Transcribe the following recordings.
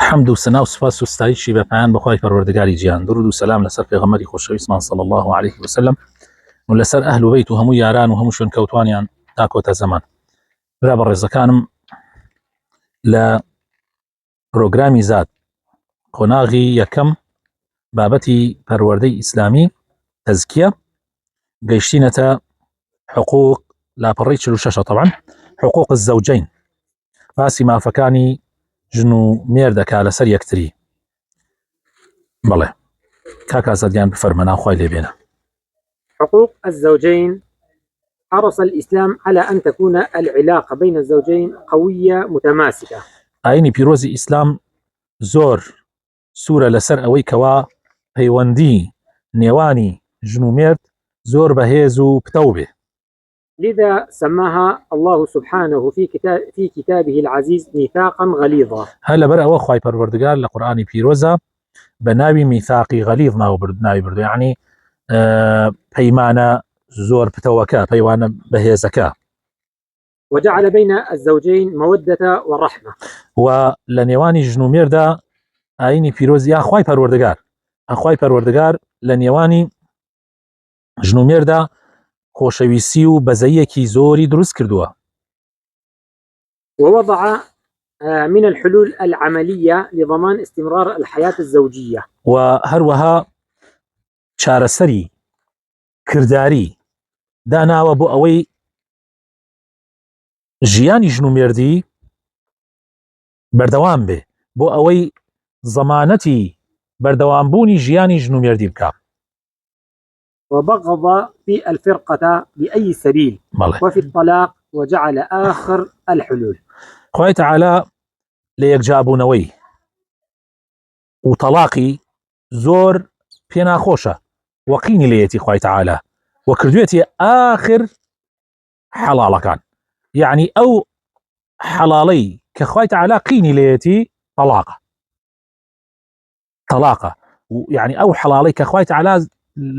حمد و سنا و سپاس و ستایشی بە پایان بەخوای پەروەردگاری گیان، درود و سەلام لەسەر پێغەمبەری خۆشەویستمان صلی الله عليه وسلم و لەسەر ئەهل و بەیت و هەموو یاران و هەموو شوێنکەوتوانیان تا کۆتە زەمان. برا بەڕێزەکانم، لە پرۆگرامی زاد قۆناغی یەکەم بابەتی پەروەردەی ئیسلامی تەزکیە گەیشتینەتە حقوق لاپەڕی 46 طبعا حقوق الزەوجەین، باسی مافەکانی ژن و مێردەکا لەسەر یەکتری. بەڵێ کاک ئازادیان بفەرمە، ناوخوای لێبێنە. حقوق الزوجين. حرص الإسلام على أن تكون العلاقة بين الزوجين قوية متماسكة. ئاینی پیرۆزی ئیسلام زۆر سوورە لەسەر ئەوەی کەوا پەیوەندی نێوانی ژن و مێرد زۆر بەهێز و پتە بێ. لذا سماها الله سبحانه في كتابه العزيز ميثاقا غليظا. هل لەبەر ئەوە خوای پەروەردگار لە قورئانی پیرۆزە بە ناوی میثاقی غەلیظ ناوی بردو، یعنی پەیمانە زۆر پتەوەکە، پەیوانە بەهێزەکە. وجعل بين الزوجين مودة ورحمة. و لە نێوانی ژن و مێردا ئاینی پیرۆزی ئاخوای پەروەردگار لە نێوانی ژن و مێردا خۆشەویستی و بەزەیەکی زۆری دروست کردووە. ووضع من الحلول العملية لضمان استمرار الحياة الزوجية. و هەروەها چارەسەری کردداری داناوە بۆ ئەوەی ژیانی ژن و مێردی بەردەوام بێ، بۆ ئەوەی زەمانەتی بەردەوامبوونی ژیانی ژن و مێردی بکە. وبغض في الفرقة بأي سبيل وفي الطلاق وجعل آخر الحلول. خوای تعالی لە یەکجابوونەوەی و تەلاقی زۆر پێ ناخۆشە، وەقینی لەیەتی خوای تعالی و کردوێتی ئاخر حەڵاڵەکان، یعنی ئەو حەڵاڵەی کە خوای تعالی قینی لەیەتی تەلاقە، یعنی ئەو حەڵاڵەی کە خوای تعالی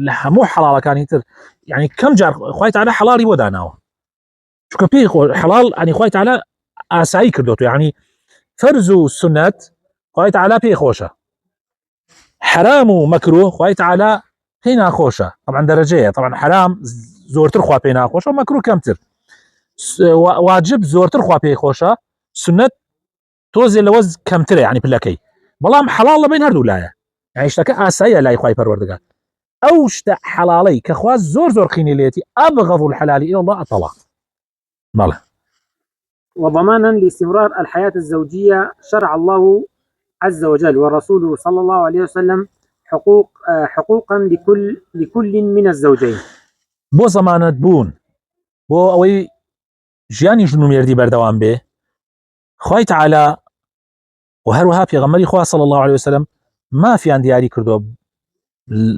لە هەموو حەڵاڵەکانی تر، یعنی کەم جار خوای تعالی حەڵاڵی بۆ داناوە، چونکە پێی حەڵاڵ ینی خوای تعالی ئاسایی کردوتە، یعنی فەرز و سنەت خوای تعالی پێی خۆشە، حرام و مەکروه خوای تعالی پێی ناخۆشە. طبعا دەرەجەیە، طبعا حرام زۆرتر خوا پێی ناخۆشە و مەکروه کەمتر، واجب زۆرتر خوا پێی خۆشە، سنەت تۆزێ لەوە کەمترە، یعنی پلەکەی، بەڵام حەڵاڵ لەبین هەردوو لایە، یعنی شتەکە ئاساییە لای خوای پەروەردگار. ئەو شتە حەڵاڵەی کە خوا زۆر قینی لێتی أبغض الحلال إلى الله الطلاق. بەڵێ. وضمانا لاستمرار الحياة الزوجية شرع الله عز وجل ورسوله صلى الله عليه وسلم حقوقا لكل من الزوجين. بۆ زەمانەت بوون بۆ ئەوەی ژیانی ژن و مێردی بەردەوام بێ، خوای تعالی و هەروەها پێغەمبەری خوا صلی الله عليه وسلم مافیان دیاری کردووە،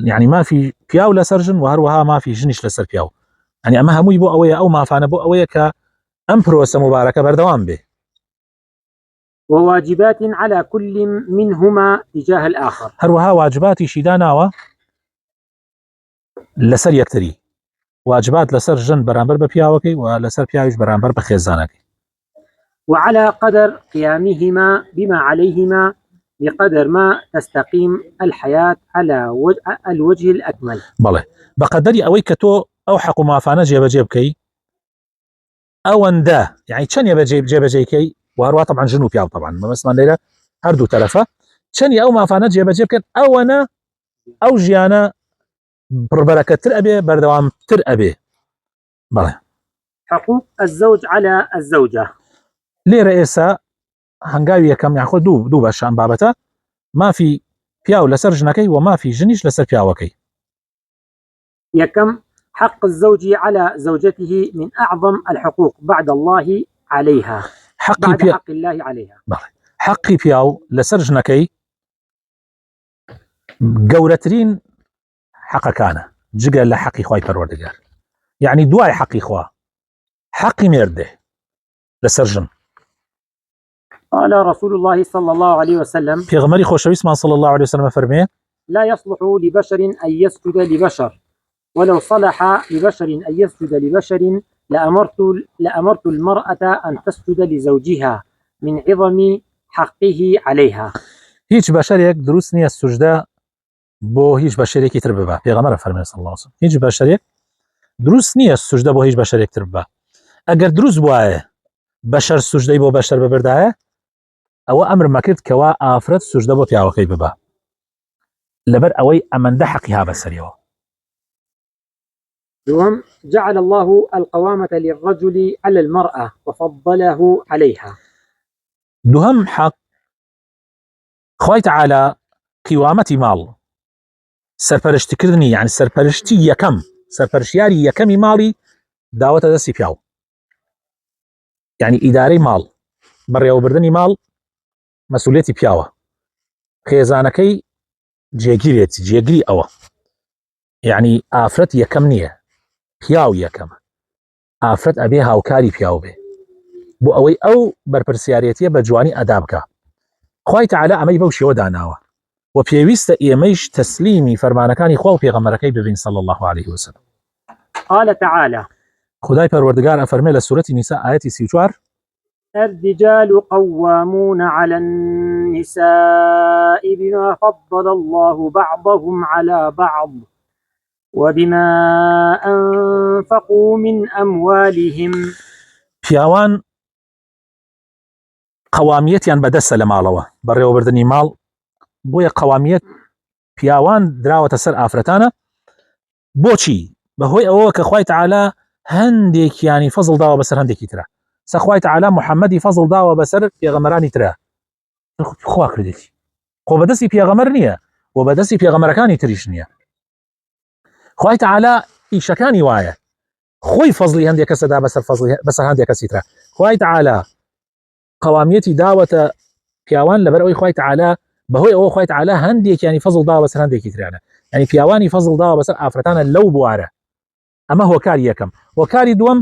یعنی مافی پیاو لەسەر ژن و هەروەها مافی ژنیش لەسەر پیاو، یعنی ئەمە هەمووی بۆ ئەوەیە، ئەو مافانە بۆ ئەوەیە کە ئەم پرۆسە مبارەکە بەردەوام بێ. وواجبات على كل منهما تجاه الآخر. هەروەها واجباتیشی داناوە لەسەر یەکتری، واجبات لەسەر ژن بەرامبەر بە پیاوەکەی و لەسەر پیاویش بەرامبەر بە خێزانەکەی. وعلى قدر قيامهما بما عليهما بقدر ما تستقيم الحياة على الوجه الأكمل. بەڵێ بەقەدەری ئەوەی کە تۆ ئەو حەق و مافانە جێبەجێ بکەی ئەوەندە، یعنی چەندێ جێبەجێکەی، و هەروەها طبعا ژن و پیاو طبعا مەسمان لێرە هەردوو تەرەفە چەندی ئەو مافانە جێبەجێ بکەن ئەوەنە ئەو ژیانە پڕبەرەکەتر ئەبێ، بەردەوامتر ئەبێ. بەڵێ. حقوق الزوج على الزوجة. لێرە ئێستا هەنگاوی یەکەم یاخۆ دوو بەشان بابەتە، مافی پیاو لەسەر ژنەکەی و مافی ژنیش لەسەر پیاوەکەی. يكم حق الزوج على زوجته من أعظم الحقوق بعد الله عليها. حق الله عليها. حقی پیاو لەسەر ژنەکەی گەورەترین حەقەکانە جگە لە حەقی خوای پەروەردگار، یعنی دوای حەقی خوا حەقی مێردێ لەسەر ژن. قال رسول الله صلى الله عليه وسلم، پێغەمبەری خۆشەویستمان صلى الله عليه وسلم فەرمێ: لا يصلح لبشر أن يسجد لبشر ولو صلح لبشر أن يسجد لبشر لأمرت المرأة أن تسجد لزوجها من عظم حقه عليها. هیچ بەشەرێک دروست نییە سوژدە بۆ هیچ بەشەرێکی تر ببە. پێغەمبەر فەرمێ صلی الله علیه وسلم هیچ بەشەرێک دروست نییە سوژدە بۆ هیچ بەشەرێک تر ببە. ئەگەر دروست بوایە بەشەر سوژدەی بۆ بەشەر ببردایە ئەوە ئەمرمە کرد کەوا ئافرەت سوژدە بۆ پیاوەکەی ببە لەبەر ئەوەی ئەمەندە حەقی ها بەسەریەوە. دوم جعل الله القوامة للرجل على المرأة وفضله عليها. دوهم حق خوای تعالی قیوامەتی ماڵ سەرپەرشتکردنی یعنی سەرپەرشتی یەکەم سەرپەرشتیاری یەکەمی ماڵی داوەتە دەستی پیاو، یعنی ئیدارەی ماڵ بەڕێوەبردننی ماڵ مەسئولیەتی پیاوە، خێزانەکەی جێگیرێتی جێگیری ئەوە، یعنی ئافرەت یەکەم نییە پیاو یەکەمە، ئافرەت ئەبێ هاوکاری پیاو بێ بۆ ئەوەی ئەو بەرپرسیارەتیە بە جوانی ئەدا بکە. خوای تعالی ئەمەی بەو شێوە داناوە و پێویستە ئێمەیش تەسلیمی فەرمانەکانی خوا و پێغەمبەرەکەی ببین صلی الله عليه وسلم. قال تعالى خدای پەروەردگار ئەفەرمێ لە سورەتی نیساء ئاەتی 34 الرجال قوامون على النساء بما فضل الله بعضهم على بعض وبما أنفقوا من أموالهم. پیاوان قوامیەتیان بەدەستە لە ماڵەوە بەڕێوەبردننی ماڵ، بۆیە قوامیەت پیاوان دراوەتە سەر ئافرەتانە. بۆچی؟ بەهۆی ئەوە کە خوای تعالی هەندێکیانی فەزڵ داوە بەسەر هەندێکی ترە. سەخوای تعالی محەممەدی فەزڵ داوە بەسەر پێغەمبەرانی ترە، خوا کردێتی خۆ بەدەستی پێغەمبەر نییە و بەدەستی پێغەمبەرەکانی تریش نییە. خوای تعالی ئیشەکانی وایە خۆی فەزڵی هەندێک کەسەدا بەسەر هەندێک کەسی ترە. خوای تعالی قوامیەتی داوەتە پیاوان لەبەر ئەوەی خوای تعالی بەهۆی ئەوە خوای تعالی هەندێکیانی فەزڵ داوە بەسەر هەندێکی ترانە، یعنی پیاوانی فەزڵ داوە بەسەر ئافرەتانە لەو بوارە. ئەمە هۆکاری یەکەم. هۆکاری دووەم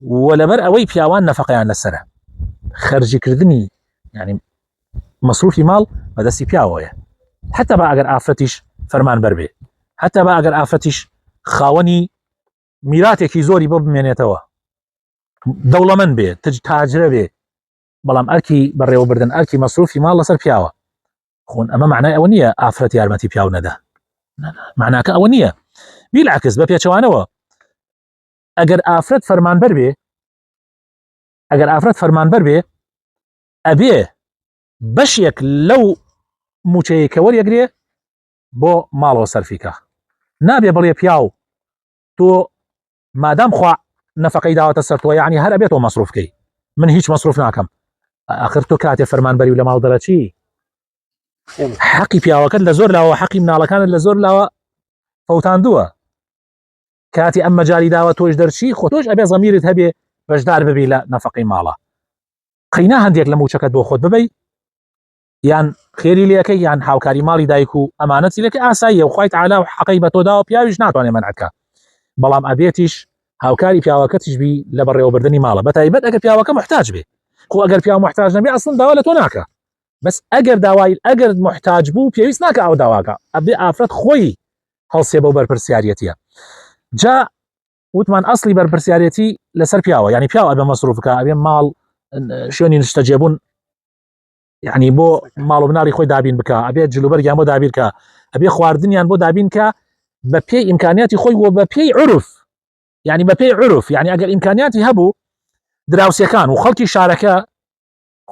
و لەبەر ئەوەی پیاوان نەفەقەیان لەسرە خەرجیکردنی یعنی مەسروفی ماڵ بەدەستی پیاوەیە، حتا بە ئەگەر ئافرەتیش فەرمانبەر بێ، حتا بە ئەگەر ئافرەتیش خاوەنی میراتێکی زۆری بۆ بمێنێتەوە، دەوڵەمەند بێ، تاجرە بێ، بەڵام ئەرکی بەڕێوەبردن ئەرکی مەسروفی ماڵ لەسەر پیاوە. خۆن ئەمە معنای ئەوە نییە ئافرەت یارمەتی پیاو نەدا، معناکە ئەوە نییە. بیلعکس بە پێچەوانەوە ئەگەر ئافرەت فەرمانبەر بێ، ئەگەر ئافرەت فەرمانبەر بێ ئەبێ بەشێک لەو موچەیەکە وەریەگرێ بۆ ماڵەوە سەرفیکە، نابێ بڵێ پیاو تۆ مادام خوا نەفەقەی داوەتە سەر تۆ یعنی هەر ئەبێت تۆ مەسروفکەی، من هیچ مەسروف ناکەم. ئاخر تۆ کاتێ فەرمانبەری و لە ماڵ دەرەچی حەقی پیاوەکەت لە زۆر لاوە، حەقی مناڵەکانت لە زۆر لاوە فەوتاندووە. کاتی ئەم مەجای داوە تۆش دەرچی خۆ تۆش ئەبێ زەمیرت هەبێ بەشدار ببی لە نەفەقەی ماڵە. قەینا هەندێک لە موچەکەت بۆ خۆت ببەی، یان خێری لەکەی یان هاوکاری ماڵی دایک و ئەمانەتی لەکە ئاساییە و خوای تعالی حەقی بە تۆ داوە پیاویش ناتوانێ مەنعەکە، بەڵام ئەبێتیش هاوکاری پیاوەکەتیش بی لە بەڕێوەبردننی ماڵە، بەتایبەت ئەگەر پیاوەکە محتاج بێ. خۆ ئەگەر پیاو محتاج نەبێ ئەسڵن داوا لە تۆ ناکە، بەس ئەگەر داوای ئەگەر محتاج بوو پێویست ناکە ئەو داواکە، ئەبێ ئافرەت خۆی هەڵسێ بەو بەرپرسیارەتیە. جا وتمان ئەسڵی بەرپرسیارەتی لەسەر پیاوە، یعنی پیاو ئەبێ مەسروفکە، ئەبێ ماڵ شوێنی نیشتەجێبوون یعنی بۆ ماڵ و بناری خۆی دابین بکە، ئەبێت جلوبەرگیان بۆ دابین کە، ئەبێ خواردنیان بۆ دابین کە بە پێی ئیمکانیاتی خۆی و بە پێی عرف، یعنی بە پێی عرف، یعنی ئەگەر ئیمکانیاتی هەبوو دراوسەکان و خەڵکی شارەکە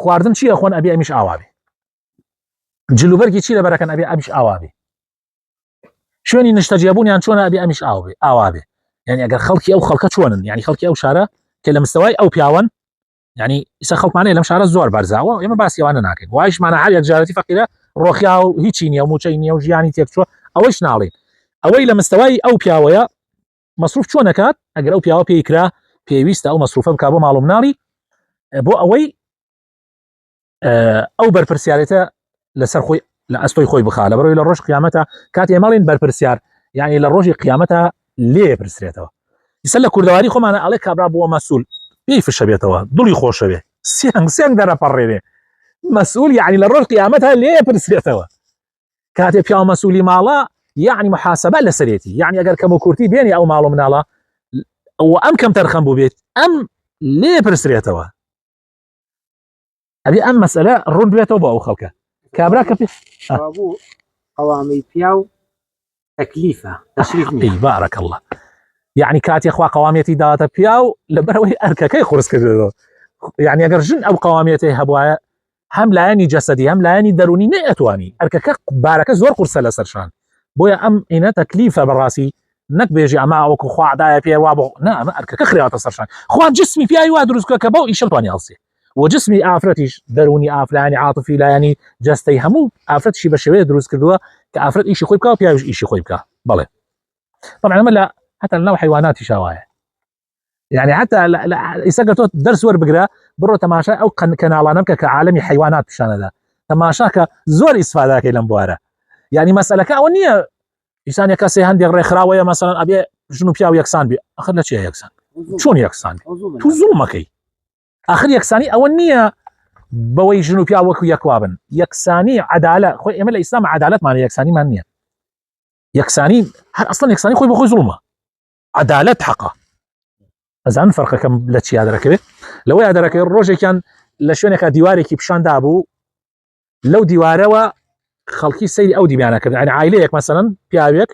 خواردن چیە خۆن ئەبێ ئەمیش ئاوا بێ، جلوبەرگی چی لەبەرەکەن ئەبێ ئەمیش ئاوا بێ، شوێنی نیشتەجێبوونیان چۆنە ئەبێ ئەمیش ئاوا بێ. یعنی ئەگەر خەڵکی ئەو خەڵکە چۆنن، یعنی خەڵکی ئەو شارە کە لە مستەوای ئەو پیاوەن، یعنی ئیسا خەڵکمانەیە لەم شارە زۆر بەرزاوە ئێمە باسی ئەوانە ناکەین، وایشمانە هەر یەک جارەتی فەقیرە ڕۆخیا و هیچی نییە و موچەی نییە و ژیانی تێکچووە، ئەوەش ناڵێن. ئەوەی لە مستەوای ئەو پیاوەیە مەسروف چۆن نەکات، ئەگەر ئەو پیاوە پێی کرا پێویستە ئەو مەسروفە بکا بۆ ماڵ و مناڵی، بۆ ئەوەی ئەو بەرپرسیارەتە لەسەر خۆی لە ئەستۆی خۆی بخا، لەبەرەوەی لە ڕۆژ قیامەتە کاتی ئێمەڵێن بەرپرسیار یعنی لە ڕۆژی قیامەتە لێ پرسرێتەوە. ئیسا لە کوردەواری خۆمانە ئەڵێ کابرا بووە مەسئول، پێی فشە بێتەوە، دڵی خۆشە بێ، سێنگ دەرەپەڕێنێ، مەسئول یعنی لە ڕۆژ قیامەتە لێ پرسرێتەوە. کاتێ پیاو مەسئولی ماڵە یعنی محاسبە لەسەرێتی، یعنی ئەگەر کەم و کورتی بێنی ئەو ماڵ و مناڵە و ئەم کەم تەرخەم بوو بێت ئەم لێ پرسرێتەوە، ئەبێ ئەم مەسئلە ڕوون بێتەوە بۆ ئەو خەڵکە. كابرا كبي ابو قوامي بياو تكليفه تشريف اي بارك الله يعني كاتي اخوا قواميتي داتا بياو لبروي ارككي خرس كده يعني اگر جن او قواميتي هبوايا هم لایانی جسدی هم لایانی درونی نەیەتوانی ئەرکەکە بارەکە زۆر قورسە لە سەرشان بۆیە ئەم ئینە تەکلیفە بەڕاستی نەک بێژی ئەما وەکو خوا عدایە پێ وا بۆ نا ئەمە ئەرکەکە خراوەتە سەرشان خوا جسمی پیاوی وا دروستکە کە بەو ئیشە توانی هەڵسێ و جسمی ئافرەتیش دەرونی ئافرانی عاتفی لایانی جەستەی هەموو ئافرەتیشی بە شێوەیە دروست کردووە کە ئافرەت ئیشی خۆی بکە و پیاویش ئیشی خۆی بکە بەڵێ طبعا ئەمە لە حتى لەناو حیواناتی شاوایە يعني حتى يسقى تو درس ور بقرا برو تماشا او كنالانه كعالمي حيوانات بشان ذا تماشاك زور استفاده كي لمبواره يعني مساله كاونيه انسان يكاسي هندي غير خراويه مثلا ابي شنو بياو يكسان بي اخر لا شيء يكسان شلون يكسان تو ظلمكي اخر يكساني اونيه بوي شنو بياو وكو يكوابن يكساني عداله خو يمل الاسلام عداله ما يكساني ما نيه يكساني اصلا يكساني خو بخو ظلمه عداله حقه ئەزان فەرقەکەم لە چیا دەرەکەوێت لەوەی دەرەکەی ڕۆژێکیان لە شوێنێکە دیوارێکی پیشاندا بوو لەو دیوارەوە خەڵکی سەیری ئەو دیمیانە کرد یعنی عایلەیەک مەسەڵەن پیاوێک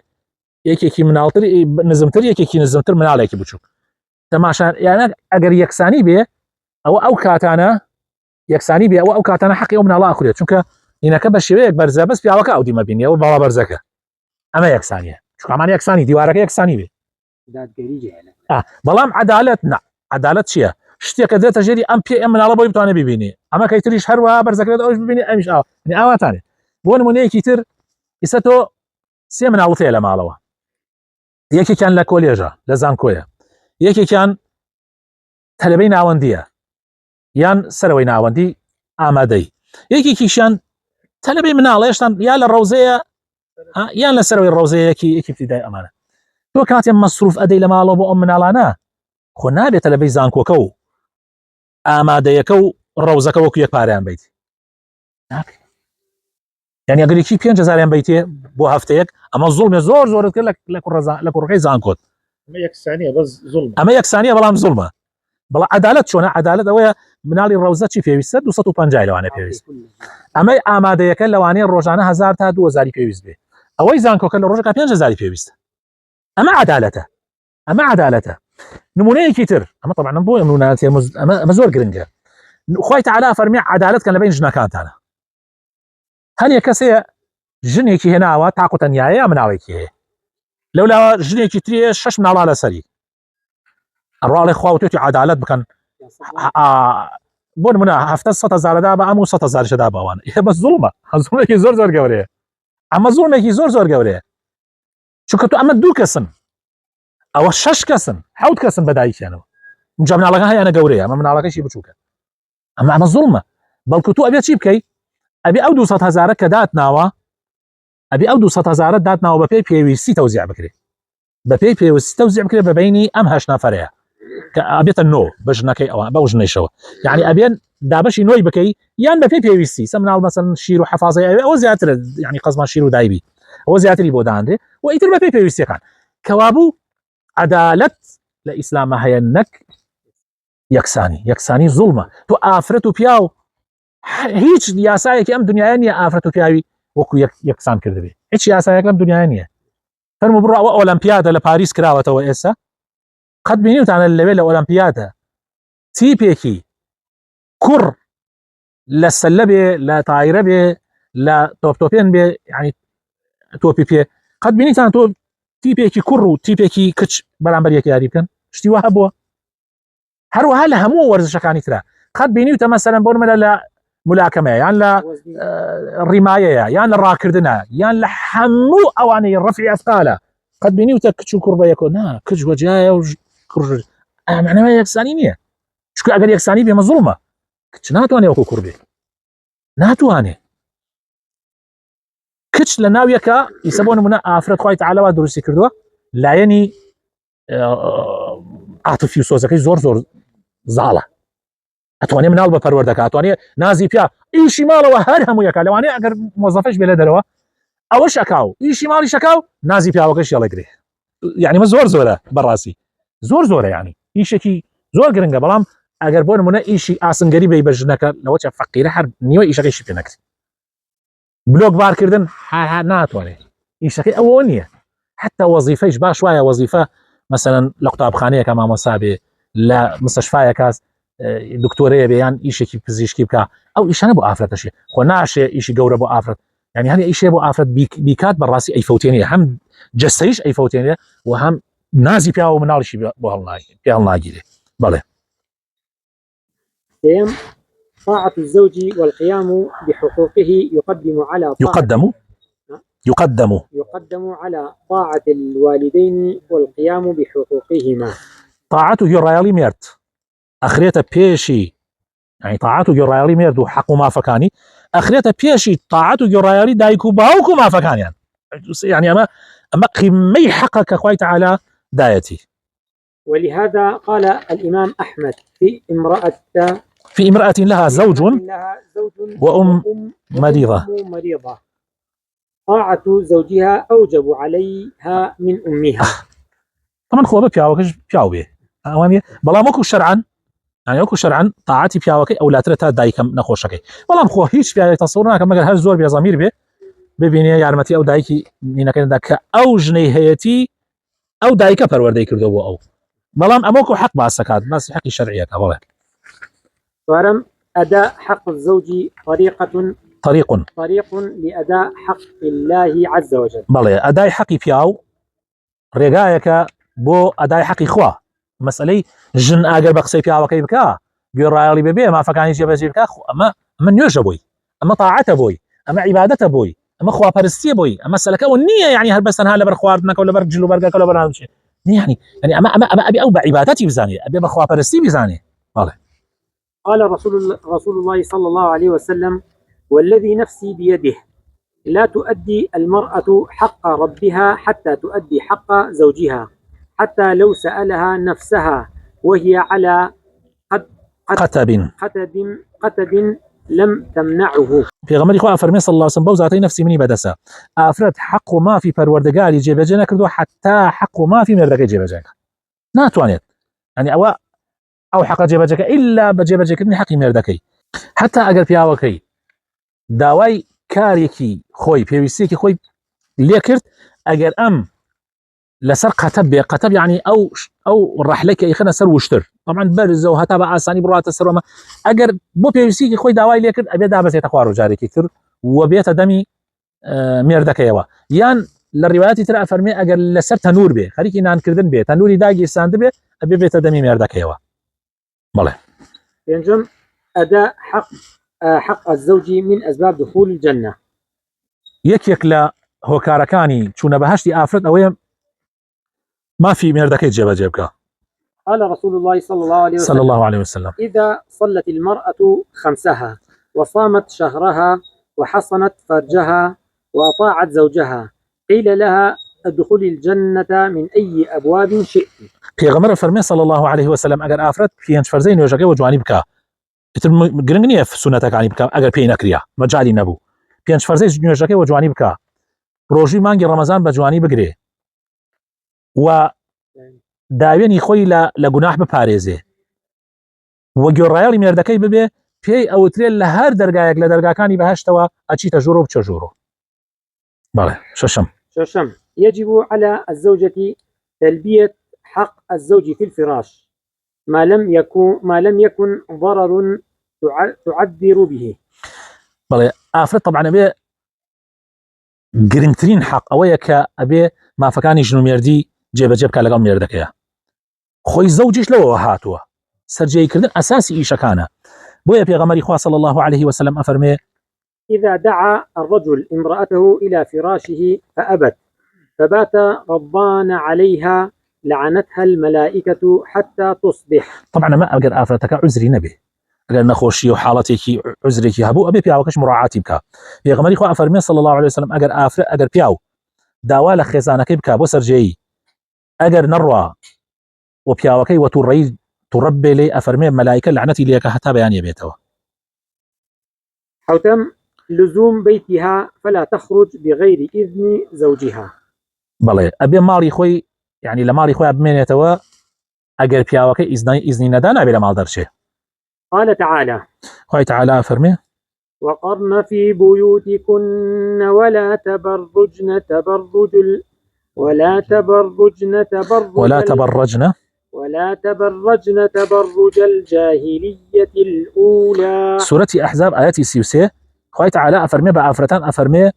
یەکێکی مناڵتر نزمتر یەکێکی نزمتر مناڵێکی بچووک تەماشا یانە ئەگەر یەکسانی بێ ئەو کاتانە یەکسانی بێ ئەو کاتانە حەقی ئەو مناڵە ئەخورێت چونکە ئینەکە بە شێوەیەک بەرزە بەس پیاوەکە ئەو دیمە بینی ئەو باڵا بەرزەکە ئەمە یەکسانیە چکامان یەکسانی دیوارەکە یەکسانی بێ بەڵام عدالت نا عدالت چییە شتێکە دێتە ژێری ئەم پێ ئەم مناڵە بۆی بتوانێت ببینی ئەمە کەیتریش هەروە بەرزەکەێت ئەوش ببینی ئەمیش ئاواتانێ بۆ نمونەیەکی تر ئیسە تۆ سێ مناڵت هەیە لە ماڵەوە یەکێکیان لە کۆلێژە لە زانکۆیە یەکێکیان تەلەبەی ناوەندیە یان سەرەوەی ناوەندی ئامادەی یەکێکیشیان تەلەبەی مناڵە هێشتان یا لە ڕەوزەیە یان لە سەرەوەی ڕەوزەیەکی ابتیدای ئەمانە تۆ کاتێ مەسروف ئەدەی لە ماڵەوە بۆ ئەم مناڵانە خۆ نابێتە لەبەی زانکۆکە و ئامادەیەکە و ڕەوزەکە وەکو یەک پاریان بیت یعنی ئەگەرێکی 5,000 بیتێ بۆ هەفتەیەک ئەمە زوڵمێ زۆر زۆرت کرد لە کوڕەکەی زانکۆت ئەمە یەکسانیە بەڵام زوڵمە بەڵام عدالت چۆنە عدالت ئەوەیە مناڵی ڕەوزە چی پێویستە 250 لەوانە پێویست ئەمەی ئامادەیەکە لەوانەیە ڕۆژانە 1000 تا 2000 پێویست بێ ئەوەی زانکۆکە لە ڕۆژەکە 5,000 پێویستە ئەمە عدالەتە ئەمە عدالەتە نمونەیەکی تر ئەمە طبعا بۆ ئەمە زۆر گرنگە خوای تعالی فەرمی عدالت کەن لە بین ژنەکانتانە هەر کەسێ ژنێکی هێناوە تاقو تەنیایە یا مناڵێکی هەیە لەولاوە ژنێکی ترێ 6 مناڵە لەسەری ئەڕواڵێ خوا وتێتی عدالت بکەن بۆ نمونە 700,000 دا بە ئەم 100,000 شدا باوانە بە زوڵمە زوڵمێکی زۆر گەورەیە ئەمە زوڵمێکی زۆر گەورەیە چونکە تو ئەمە دوو کەسن ئەوە 6 کەسن 7 کەسن بەدایکیانەوە جا مناڵەکە هەیەنە گەورەیە ئەمە مناڵەکەشی بچووکە ئەمە زوڵمە بەڵکو تو ئەبێ چی بکەیت ئەبێ ئەو 200,000 کە داتناوە ئەبێ ئەو 200,000 داتناوە بە پێی پێویستی تەوزیع بکرێت بە پێی پێویستی تەوزیع بکرێت بە بینی ئەم 8 نەفەرەیە کە ئەبێتە نۆ بە ژنەکەی ئەوە بەو ژنەیشەوە یعنی ئەبێن دابەشی نۆی بکەی یان بە پێی پێویستی سە مناڵ مەسەڵەن شیر و حەفازەی ئەوە زیاترە یعنی قەزمان شیر و دایبی ئەوە زیاتری بۆ دانرێ و ئیتر بە پێی پێویستیەکان کەوابوو عدالت لە ئیسلامە هەیە نەک یەکسانی زوڵمە تو ئافرەت و پیاو هیچ یاسایەکی ئەم دنیاە نییە ئافرەت و پیاوی وەکو یەکسان کردبێ هیچ یاسایەک لەم دنیاە نییە فەرموو بڕۆ ئەوە ئۆلەمپیادە لە پاریس کراوەتەوە ئێستا قەت بینیوتانە لەوێ لە ئۆلەمپیادە تیپێکی کوڕ لە سەلە بێ لە تایرە بێ لە تۆپتۆپێن بێ یعنی تۆپی پێ قەت بینیتان تۆ تیپێکی کوڕ و تیپێکی کچ بەرامبەر یەک یاری بکەن شتی وە هەبووە هەروەها لە هەموو وەرزشەکانی ترە قەت بینیوتە مەسەلەن بۆ نمونە لە ملاکەمەیە یان لە ڕیمایەیە یان لە ڕاکردنە یان لە هەموو ئەوانەی ڕەفعی ئەثقالە قەت بینیوتە کچ و کوڕ بە یەکۆ نا کچ وەجایە و کوڕ معنەوە یەکسانی نییە چونکە ئەگەر یەکسانی بێ مەزوڵمە کچ ناتوانێت وەکو کوڕ بێ ناتوانێت کچ لە ناویەکە ئیسە بۆ نمونە ئافرەت خوای تعالی دروستی کردووە لایەنی عاتفی و سۆزەکەی زۆر زاڵە ئەتوانێ مناڵ بە پەروەردە دەکات ئەتوانێ نازی پیا ئیشی ماڵەوە هەر هەموویەکە لەوانەیە ئەگەر مۆزەفەش بێ لە دەرەوە ئەوەش ئەکاو ئیشی ماڵی شەکاو نازی پیاوەکەش یەڵەگرێ یعنی مە زۆرە بەڕاستی زۆرە یعنی ئیشێکی زۆر گرنگە بەڵام ئەگەر بۆ نمونە ئیشی ئاسنگەری بێ بە ژنەکە لەوە چە فەقیرە هەر نیوە ئیشەکەیشی پێ نەکرێت بلوك باركردن ناتوانێ ئیشەکەی ئەوە نییە حتى وەزیفەیش باش وایە وەزیفە مثلا لە قوتابخانەیەکە مامۆستا بێ لە مستەشفایە کاس دکتۆرەیە بێ یان ئیشێکی پزیشکی بکە ئەو ئیشانە بۆ ئافرەتەشێ خۆ ناشێ ئیشی گەورە بۆ ئافرەت یعنی هەر ئیشێ بۆ ئافرەت بیکات بەڕاستی ئەیفەوتێنێ هەم جەستەیش ئەیفەوتێنێ و هەم نازی پیاوە مناڵیشی بۆ هەڵناگیرێ بەڵێ. طاعة الزوج والقيام بحقوقه يقدم على طاعة الوالدين والقيام بحقوقهما. طاعته يرايالي ميرت أخريته بيشي يعني طاعته يرايالي ميرت وحق ما فكاني أخريته بيشي طاعته يرايالي دايكو باوكو ما فكاني يعني أما قيمي حقك أخوي تعالى دايتي. ولهذا قال الإمام أحمد في امرأة لها زوج وأم مريضة طاعة زوجها أوجب عليها من أمها. طبعا خو بياوكش بياو به أوامي بلا ماكو شرعا يعني ماكو شرعا طاعتي بياوكي أو لا ترتا دايكم نخوشكي بلا مخو هيش بيا تصورنا كما قال هل زور بيا ضمير به ببيني يارمتي أو دايكي نينا كان داك أو جنيهيتي أو دايكا پروردەی کردو أو بلام أماكو حق باسكات بس حقي شرعية كبره. ورم أداء حق الزوج طريق لأداء حق الله عز وجل. بلى أداء حقي بياو رجايك بو أداء حقي خوا مسألة جن أجر بقصي بياو كيبكا بيرايلي ببي ما فكاني جبجي بكا أما من يوجبوي أما طاعته بوي أما عبادته بوي أما خوا برستي بوي أما سلكه والنية يعني هل بس أنا هلا برخواردنا ولا برجلو برجع ولا برامشي يعني أما أبي أو بعبادتي بزاني أبي بخوا برستي بزاني. بلى قال رسول الله صلى الله عليه وسلم والذي نفسي بيده لا تؤدي المرأة حق ربها حتى تؤدي حق زوجها حتى لو سألها نفسها وهي على قتب لم تمنعه. في غمر إخوة فرمي صلى الله عليه وسلم بوزاتي نفسي مني بدسا أفرد حق ما في پروردگاری جيبجنا كردو حتى حق ما في مردك جيبجنا ناتوانيت يعني أو حق جيبجك إلا بجيبجك من حق مردكي حتى أجر پیاوەکەی داوای کارێکی خۆی پێویستێکی خۆی لێ کرد ئەگەر ئەم لەسەر قەتەب بێ قەتەب یعنی ئەو ڕەحلەی ئەیخەنە سەر وشتر طبعا بەرزە و هەتا بە ئاسانی بڕاتە سەرەوە ئەگەر بۆ پێویستێکی خۆی داوای لێ کرد ئەبێ دابەزێتە خوار و جارێکی تر و بێتە دەمی مێردەکەیەوە یان لە ڕیواەتی تر ئەفەرمێ ئەگەر لەسەر تەنور بێ خەریکی نانکردن بێ تەنوری داگیرساند بێ ئەبێ بێتە دەمی مێردەکەیەوە. بەڵێ پێنجەم أداء حق الزوج من أسباب دخول الجنة. يك لا هو كاركاني چونە بەهشتی ئافرەت ئەوەیە ما في مێردەکەی جێبەجێ بکە. قال رسول الله صلى الله عليه وسلم إذا صلت المرأة خمسها وصامت شهرها وحصنت فرجها وأطاعت زوجها قيل لها ادخل الجنة من أي أبواب شئت. پێغەمبەر فەرمێ صلى الله عليه وسلم ئەگەر ئافرەت پێنج فەرزەی نوێژەکەی و جوانی بکە گرنگ نییە سونەتەکانی بکە ئەگەر پێی نەکریا مەجای نەبوو پێنج فەرزەی نوێژەکەی و جوانی بکە ڕۆژی مانگی ڕەمەزان بە جوانی بگرێ و داوێنی خۆی لە گوناح بپارێزێ و گۆڕایەڵی مێردەکەی ببێ پێی ئەوترێت لە هەر دەرگایەک لە دەرگاکانی بەهشتەوە ئەچیتە ژوورۆ و بچە ژوورۆ. بەڵێ شەشەم يجب على الزوجة تلبية حق الزوج في الفراش ما لم يكن ضرر تعذر به. بەڵێ ئافرەت طبعا ئەبێ گرنگترین حق ئەوەیە کە ئەبێ مافەکانی ژن و مێردی جێبەجێ بکە لەگەڵ مێردەکەیە خۆی زەوجیش لەوەوە هاتووە سەرجێیکردن ئەساسی ئیشەکانە بۆیە پێغەمبەری خوا صلى الله عليه وسلم ئەفەرمێ إذا دعا الرجل امرأته إلى فراشه فأبت فبات غضبان عليها لعنتها الملائكة حتى تصبح. طبعا ما ئەگەر ئافرەتەکە عزری نەبێ ئەگەر نەخۆشی و حاڵەتێکی عزرێکی هەبوو ئەبێ پیاوەکەش مراعاتی بکە. پێغەمبەری خوا ئەفەرمێ صلى الله عليه وسلم ئەگەر پیاو داوا لە خێزانەکەی بکە بۆ سەرجێیی ئەگەر نەڕوا و پیاوەکەی وە توڕەبێ لێ ئەفەرمێ مەلایکە لعنەتی لێکە هەتا بەیان بێتەوە. حوتم لزوم بيتها فلا تخرج بغير إذن زوجها. بەڵێ ئەبێ ماڵی خۆی يعني لە ماڵی خۆی بمێنێتەوە ئەگەر پیاوەکەی ئیزنی نەدا نابێت لە ماڵ دەرچێ. قال تعالى خوای تعالى فەرمێ وقرن في بيوتكن ولا تبرجن تبرج الجاهلية الأولى. سورة أحزاب آياتي سيوسي خوي تعالى أفرمي بأفرتان أفرمي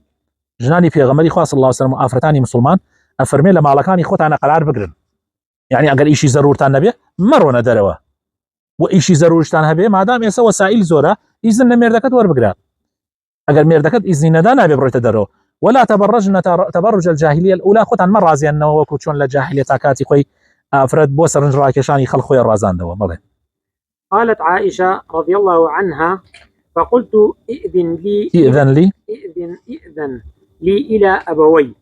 جناني في غمري خاص الله وسلم أفرتاني مسلمان أفرمي لما لكاني خوت أنا قرار بقرن يعني أقل إشي ضرورتان نبي مرة دروا وإشي ضرورتان هبي ما دام يسوى وسائل زورة إذن ميردكت ور بقرا أقل ميردكت إذن ندانا ببرت درو ولا تبرجنا تبرج الجاهلية الأولى خوت عن مرة زي أنه وكوتشون للجاهلية تاكاتي خوي أفرد بوسر راكشاني خل خوي الرازان دوا بلي. قالت عائشة رضي الله عنها فقلت إذن لي إلى أبوي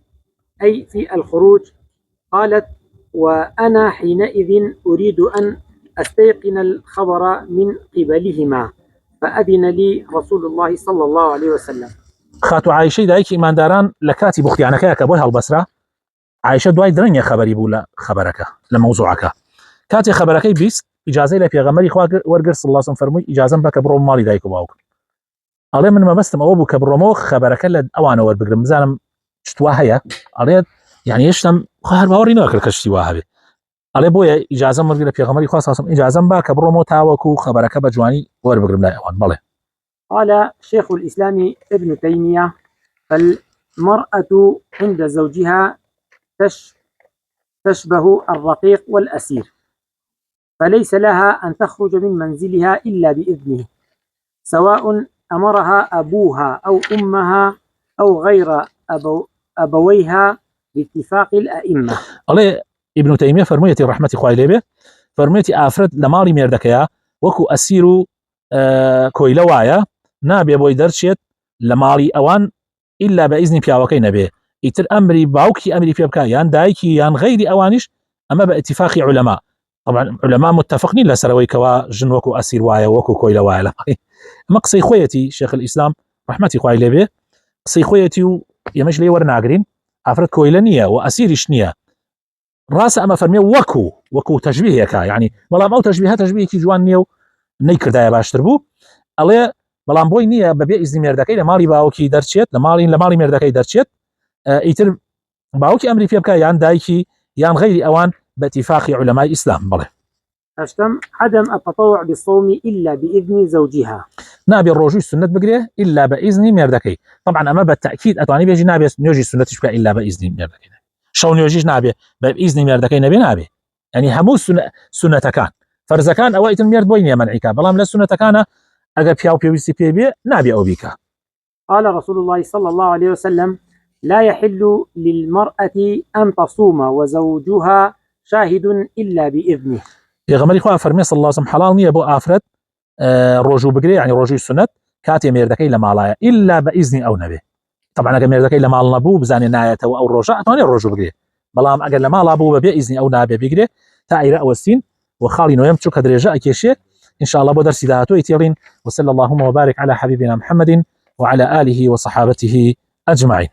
أي في الخروج. قالت وأنا حينئذ أريد أن أستيقن الخبر من قبلهما فأذن لي رسول الله صلى الله عليه وسلم. خاتو عائشة دايك إيمان داران لكاتي بختيانك يا كبوها البصرة عائشة دواي درنيا خبري بولا خبرك لموضوعك كاتي خبرك بيست إجازة لي في غمري ورقر صلى الله عليه وسلم فرمي إجازة بك برو مالي دايكو باوك علي من ما بستم أبو كبرمو خبرك لد أوانا وربقر مزالم شتوها هيا علي يعني يشتم خهر باوري ناكل كشتوها بي علي بويا إجازة مرقر في غمري خاصة وسلم إجازة بك برمو تاوكو خبرك بجواني وربقر ملاي أوان بالي. قال شيخ الإسلام ابن تيمية فالمرأة عند زوجها تشبه الرقيق والأسير فليس لها أن تخرج من منزلها إلا بإذنه سواء أمرها أبوها أو أمها أو غير أبويها باتفاق الأئمة. علي ابن تيمية فرميتي رحمة خوالي به فرميتي أفرد لمالي ميردكيا وكو أسيرو كويلوايا نابي بوي درشيت لمالي أوان إلا بإذن بياوكي نبي يتر أمري باوكي أمري بيابكا يان دايكي يان غير أوانش أما باتفاق علماء طبعا علماء متفقين لا سروي كوا جن وكو أسير وايا وكو كويلوايا لا أما قصي خويتي شيخ الإسلام رحمتي خوالي به قصي خويتي يمجلي ورناقرين أفرد كويلانية وأسيرش نية راس أما فرمي وكو تشبيه كا يعني بلام أو تشبيه كي جوان نيو نيكر دايا باشتر بو ألي بلام بوي نية ببيع إذن ميردكي لمالي باوكي درشيت لمالي ميردكي درشيت إيتر باوكي أمري فيها بكا يان دايكي يان غير أوان باتفاق علماء الإسلام بله. أشتم عدم التطوع بالصوم إلا بإذن زوجها نابي الرجوع السنة بقريه إلا بإذن ميردكي طبعا أما بالتأكيد أتواني بيجي نابي نيوجي السنة تشبه إلا بإذن ميردكي شو نيوجيش نابي بإذن ميردكي نابي يعني همو سنة كان فرز كان أوائت الميرد بوين منعك بلام لا سنة كان أجر بياو بيوسي بي نابي أو بيكا. قال رسول الله صلى الله عليه وسلم لا يحل للمرأة أن تصوم وزوجها شاهد إلا بإذنه. يا غمري خواه فرمي صلى الله عليه وسلم حلال نية بو آفرد روجو بقري يعني روجو السنة كاتي ميردكي لمالايا إلا بإذن أو نبي طبعا أجر ميردكي لمال نبو بزاني ناية أو الرجاء أتواني الروجو بقري بلام أجر لمال أبو بإذن أو نبي بقري تاعي رأو السين وخالي نويم تشوك هدريجاء كيشي إن شاء الله بدرس دهاتو يتيرين وصلى اللهم وبارك على حبيبنا محمد وعلى آله وصحابته أجمعين.